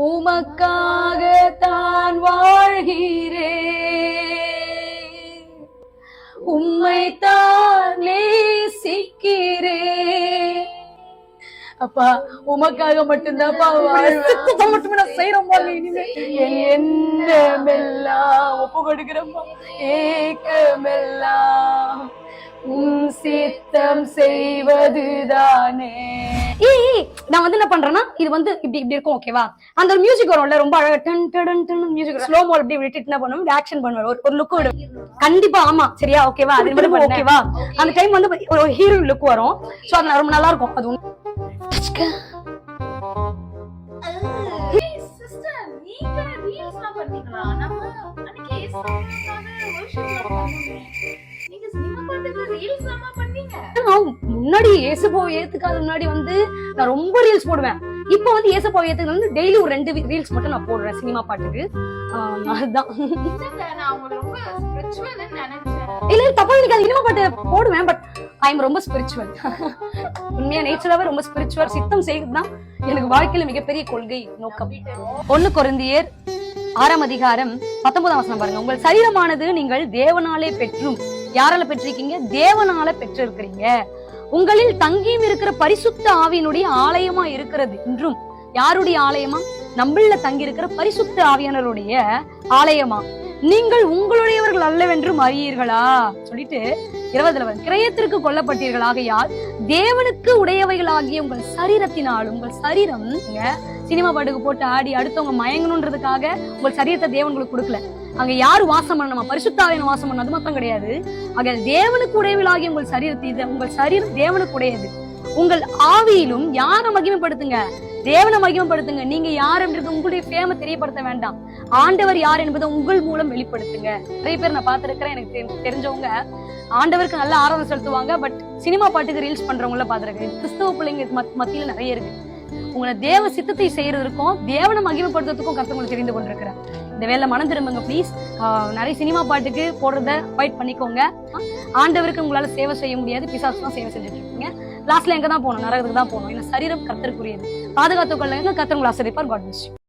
உமக்காக தான் வாழ்கிறேன், உம்மைத்தான் நேசிக்கிறேன். அப்பா உமக்காக மட்டும்தான்ப்பா மட்டுமே நான் செய்யறோம்ப்பா. இனிமே என்னமெல்லாம் ஒப்பு கொடுக்கிறோம்ப்பா. ஏக்கமெல்லாம் உம் சித்தம் செய்வதுதானே. நான் வந்து என்ன பண்றேன்னா, இது வந்து இப்படி இப்படி இருக்கும், ஓகேவா? அந்த ஒரு மியூசிக் வரும்ல, ரொம்ப அழகா done done done music, slow மோ இப்படி விட்டுட்டு என்ன பண்ணுவோம், ஆக்ஷன் பண்ணுவார், ஒரு லுக் விடும் கண்டிப்பா. ஆமா சரியா, ஓகேவா? அது மாதிரி ஓகேவா? அந்த டைம் வந்து ஒரு ஹீரோ லுக் வரும். சோ அது ரொம்ப நல்லா இருக்கும். அது முன்னாடி ஏசப்பாவை ஏத்துக்காத முன்னாடி வந்து நான் ரொம்ப ரீல்ஸ் போடுவேன். இப்ப வந்து ஏசப்பாவை ஏத்துக்கு வந்து டெய்லி ஒரு 2 ரீல்ஸ் மட்டும் நான் போடுறேன் சினிமா பாட்டுக்கு. அதுதான். இல்ல தப்பா நினைக்காது, சினிமா பாட்டு போடுவேன், பட் ஐ எம் ரொம்ப ஸ்பிரிச்சுவல். உண்மையா நேச்சராவே ரொம்ப ஸ்பிரிச்சுவல். சித்தம் செய்யறதுதான் எனக்கு வாழ்க்கையில மிகப்பெரிய கொள்கை நோக்கம். 1 கொரிந்தியர் 6ஆம் அதிகாரம் 19ஆம் வசனம் பாருங்க. உங்கள் சரீரமானது நீங்கள் தேவனாலே பெற்றும், யாரால பெற்றிருக்கீங்க? தேவனால பெற்றிருக்கிறீங்க. உங்களில் தங்கியும் இருக்கிற பரிசுத்த ஆவியினுடைய ஆலயமா இருக்கிறது என்றும். யாருடைய ஆலயமா? நம்மள தங்கி இருக்கிற பரிசுத்த ஆவியானவருடைய ஆலயமா. நீங்கள் உங்களுடையவர்கள் அல்லவென்றும் அறியீர்களா சொல்லிட்டு 20 கிரயத்திற்கு கொல்லப்பட்டீர்களாகையால் தேவனுக்கு உடையவைகளாகிய உங்கள் சரீரத்தினால், உங்கள் சரீரம் சினிமா பாட்டுக்கு போட்டு ஆடி அடுத்தவங்க மயங்கணுன்றதுக்காக உங்கள் சரீரத்தை தேவன் உங்களுக்கு கொடுக்கல. அங்க யாரு வாசம் பண்ணணுமா? பரிசுத்தாவின் வாசம் பண்ணணும், அது மாத்திரம் கிடையாது. ஆக தேவனுக்கு உடையவளாகிய உங்கள் சரீரத்தை, உங்கள் சரீரம் தேவனுக்கு உடையது. உங்கள் ஆவியிலும் யாரை மகிமைப்படுத்துங்க? தேவனை மகிமைப்படுத்துங்க. நீங்க யாருன்றது உங்களுடைய ஃபேம தெரியப்படுத்த வேண்டாம். ஆண்டவர் யார் என்பதை உங்கள் மூலம் வெளிப்படுத்துங்க. நிறைய பேர் நான் பார்த்திருக்கிறேன், எனக்கு தெரிஞ்சவங்க ஆண்டவருக்கு நல்ல ஆராதனை செலுத்துவாங்க, பட் சினிமா பாட்டுக்கு ரீல்ஸ் பண்றவங்கள பார்த்திருக்கேன். கிறிஸ்தவ பிள்ளைங்க மத்தியில நிறைய இருக்கு. உங்களை தேவ சித்தத்தை செய்யறதுக்கும் தேவனை மகிமைப்படுத்துறதுக்கும் கர்த்தர் தெரிந்து கொண்டிருக்கிறார். இந்த வேலை மனம் திரும்புங்க ப்ளீஸ். நிறைய சினிமா பாட்டுக்கு போடுறத அவாய்ட் பண்ணிக்கோங்க. ஆண்டவருக்கு உங்களால சேவை செய்ய முடியாது, பிசாசு தான் சேவை செஞ்சுட்டு இருக்கீங்க. லாஸ்ட்ல எங்க தான் போகணும்? நரகத்துக்கு தான் போகணும். ஏன்னா சரீரம் கர்த்தருக்குரியது. பாதுகாத்துக் கொள்ளுங்க. கர்த்தர் உங்களை ஆசீர்வதிப்பார். God bless you.